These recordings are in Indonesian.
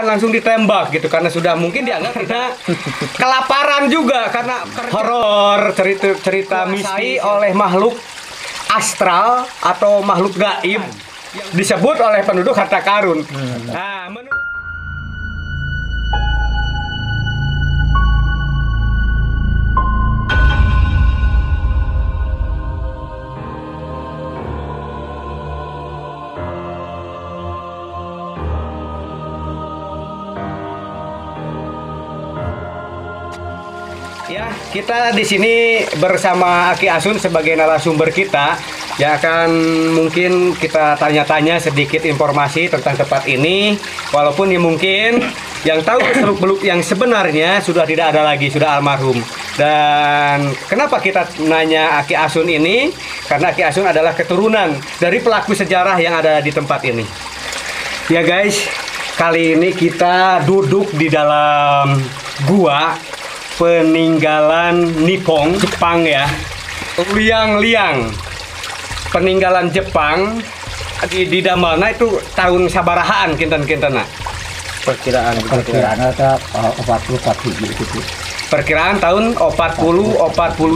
langsung ditembak gitu karena sudah mungkin dianggap kita kelaparan juga karena horor cerita misteri oleh makhluk astral atau makhluk gaib disebut oleh penduduk harta karun. Nah, ya, kita di sini bersama Aki Asun sebagai narasumber kita yang akan mungkin kita tanya-tanya sedikit informasi tentang tempat ini. Walaupun ya mungkin yang tahu seluk-beluk yang sebenarnya sudah tidak ada lagi, sudah almarhum. Dan kenapa kita nanya Aki Asun ini? Karena Aki Asun adalah keturunan dari pelaku sejarah yang ada di tempat ini. Ya guys, kali ini kita duduk di dalam gua peninggalan Nippon Jepang ya, liang-liang peninggalan Jepang di damalna itu tahun sabarahaan kinten-kinten perkiraan ada 44 hiji gitu. Perkiraan tahun 40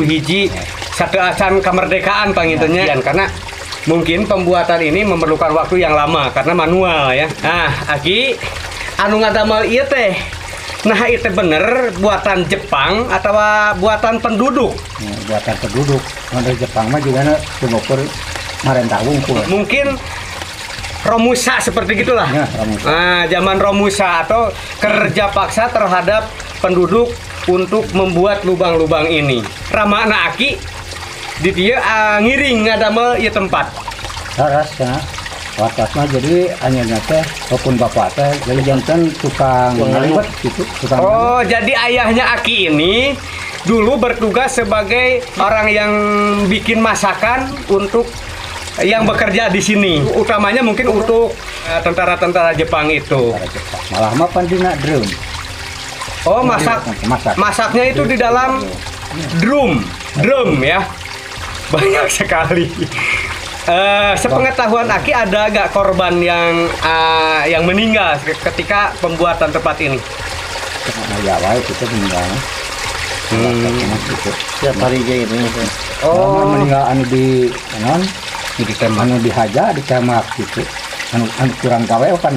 hiji satu acan kemerdekaan pangintennya karena mungkin pembuatan ini memerlukan waktu yang lama karena manual ya. Nah, Aki anu ngadamal ieu teh, nah itu bener buatan Jepang atau buatan penduduk? Ya, buatan penduduk. Dari Jepang mah juga pengukur marentah wungkul. Mungkin Romusa seperti gitulah. Ya, Romusa. Nah, zaman Romusa atau kerja paksa terhadap penduduk untuk membuat lubang-lubang ini. Ramana Aki di dia ngiring ngadamel ieu tempat. Saras ya. Watasnya jadi hanya teh walaupun bapak teh jadi jantan tukang ngalibet gitu, tukang. Oh, jadi ayahnya Aki ini dulu bertugas sebagai orang yang bikin masakan untuk yang bekerja di sini. Utamanya mungkin untuk tentara-tentara Jepang itu. Malah mah pandina drum. Oh, masaknya itu di dalam drum ya. Banyak sekali. Sepengetahuan Aki ada gak korban yang meninggal ketika pembuatan tempat ini? Ya, wae kita meninggal. Siap hari ini. Oh, meninggal anu di non di tembak, anu dihaja ditembak gitu. Anu kurang gawe kan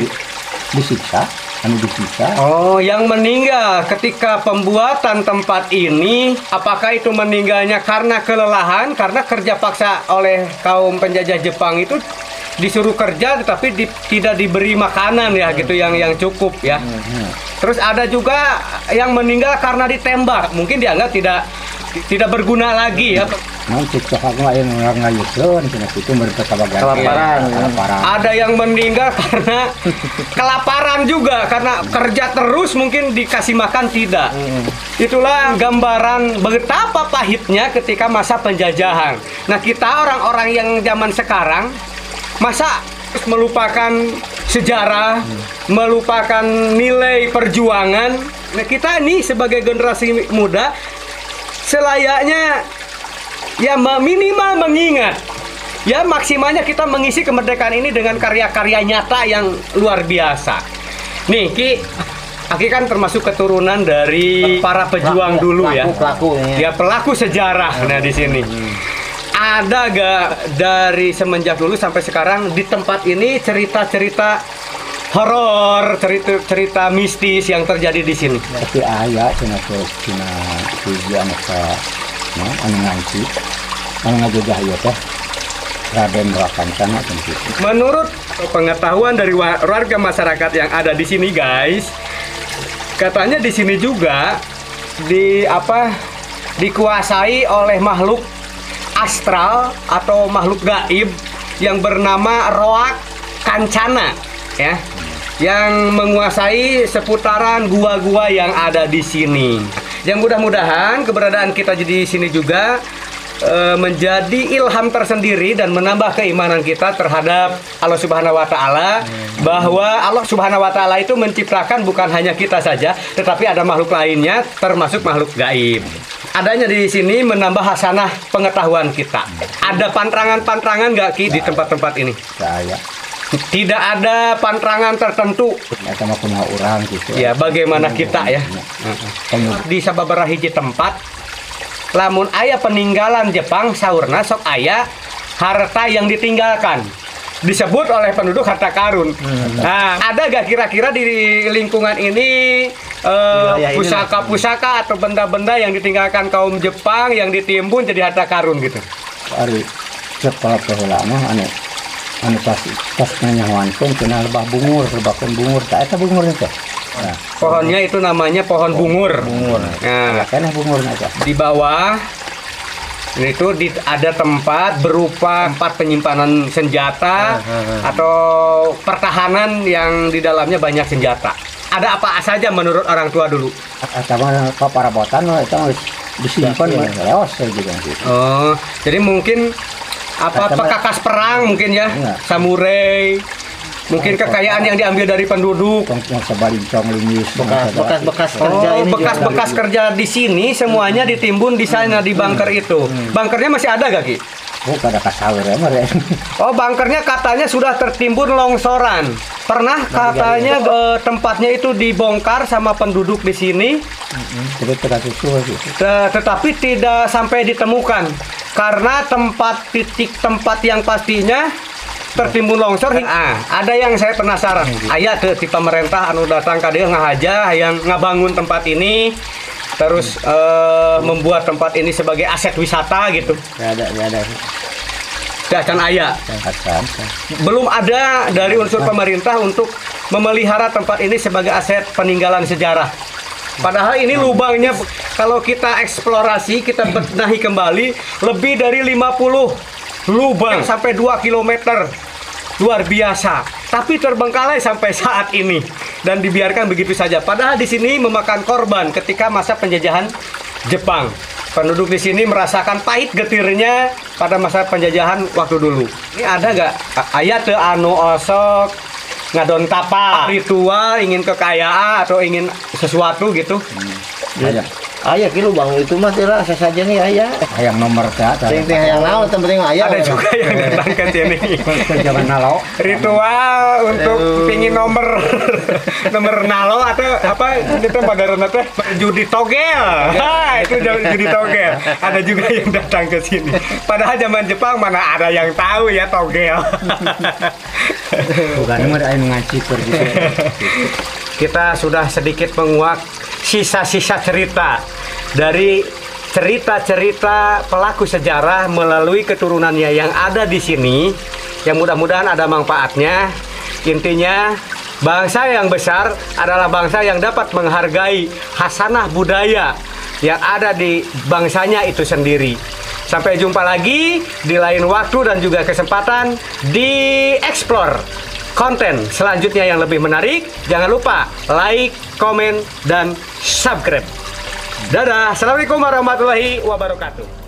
disiksa, anu disiksa. Oh, yang meninggal ketika pembuatan tempat ini, apakah itu meninggalnya karena kelelahan, karena kerja paksa oleh kaum penjajah Jepang itu disuruh kerja tetapi tidak diberi makanan ya gitu yang cukup ya. Terus ada juga yang meninggal karena ditembak, mungkin dianggap tidak berguna lagi ya. Nanti cokak lain orang ngayukeun cenah kitu mereka kelaparan. Ada yang meninggal karena kelaparan juga karena kerja terus mungkin dikasih makan tidak. Itulah gambaran betapa pahitnya ketika masa penjajahan. Nah, kita orang-orang yang zaman sekarang masa melupakan sejarah, melupakan nilai perjuangan. Nah, kita ini sebagai generasi muda selayaknya ya minimal mengingat, ya maksimalnya kita mengisi kemerdekaan ini dengan karya-karya nyata yang luar biasa. Nih Aki kan termasuk keturunan dari para pejuang dulu ya, pelaku sejarah. Nah, di sini ada gak dari semenjak dulu sampai sekarang di tempat ini cerita-cerita horor, cerita mistis yang terjadi di sini? Tapi ayah cina tujuan anu ngaji, anu ngajajah ieu teh Raden Rakancana gitu. Menurut pengetahuan dari warga masyarakat yang ada di sini, guys, katanya di sini juga dikuasai oleh makhluk astral atau makhluk gaib yang bernama Roak Kancana ya, yang menguasai seputaran gua-gua yang ada di sini. Yang mudah-mudahan keberadaan kita di sini juga menjadi ilham tersendiri dan menambah keimanan kita terhadap Allah Subhanahu wa taala, bahwa Allah Subhanahu wa taala itu menciptakan bukan hanya kita saja, tetapi ada makhluk lainnya termasuk makhluk gaib. Adanya di sini menambah hasanah pengetahuan kita. Ada pantrangan-pantrangan nggak Ki di tempat-tempat ini? Saya Tidak ada pantangan tertentu. Eta mah kumaha urang gitu. Ya, bagaimana kita ya. Di sababaraha hiji tempat lamun aya peninggalan Jepang saurna sok aya harta yang ditinggalkan. Disebut oleh penduduk harta karun. Nah, ada gak kira-kira di lingkungan ini pusaka-pusaka atau benda-benda yang ditinggalkan kaum Jepang yang ditimbun jadi harta karun gitu? Ari sekolah heula mah anu pas nyanyawankeun cenah lebah bungur, bungur tah eta bungur teh. Nah, pohonnya itu namanya pohon bungur. Nah, keneh bungurna teh. di bawah itu ada tempat berupa tempat penyimpanan senjata atau pertahanan yang di dalamnya banyak senjata. Ada apa saja menurut orang tua dulu? Eta mah paparabotan mah eta disimpan leos juga gitu. Oh, jadi mungkin pekakas perang mungkin ya, samurai, mungkin kekayaan yang diambil dari penduduk. Yang sabalincong linggis, bekas kerja ini. Bekas kerja di sini semuanya ditimbun di sana di bunker itu. Bunkernya masih ada gak Ki? Oh, pada kasawer ya, Mar. Oh, bunkernya katanya sudah tertimbun longsoran. Pernah katanya tempatnya itu dibongkar sama penduduk di sini. Tetapi tidak sampai ditemukan karena titik tempat yang pastinya tertimbun longsor. Ada yang saya penasaran. Aya teu ti pemerintah anu datang ka dieu ngahaja yang ngabangun tempat ini terus membuat tempat ini sebagai aset wisata gitu. Enggak ada. Akan aya. Belum ada dari unsur pemerintah untuk memelihara tempat ini sebagai aset peninggalan sejarah. Padahal ini lubangnya kalau kita eksplorasi, kita benahi kembali lebih dari 50 lubang sampai 2 km. Luar biasa. Tapi terbengkalai sampai saat ini dan dibiarkan begitu saja. Padahal di sini memakan korban ketika masa penjajahan Jepang. Penduduk di sini merasakan pahit getirnya pada masa penjajahan waktu dulu. Ini ada nggak ayat anu osok ngadon tapa ritual ingin kekayaan atau ingin sesuatu gitu? Ayah ki lubang itu mah teh rasa saja nih ayah. Hayang nomor teh. Sing teh hayang naon teh penting ayah. Ada juga yang datang ke sini. Zaman nalo. Ritual untuk pingin nomor nalo atau apa itu modern teh judi togel. Nah, itu judi togel. Ada juga yang datang ke sini. Padahal zaman Jepang mana ada yang tahu ya togel. Bukan mah aya ngaci gitu. Kita sudah sedikit menguak sisa-sisa cerita dari cerita-cerita pelaku sejarah melalui keturunannya yang ada di sini, yang mudah-mudahan ada manfaatnya. Intinya, bangsa yang besar adalah bangsa yang dapat menghargai khasanah budaya yang ada di bangsanya itu sendiri. Sampai jumpa lagi di lain waktu dan juga kesempatan di Explore. Konten selanjutnya yang lebih menarik, jangan lupa like, komen, dan subscribe. Dadah, assalamualaikum warahmatullahi wabarakatuh.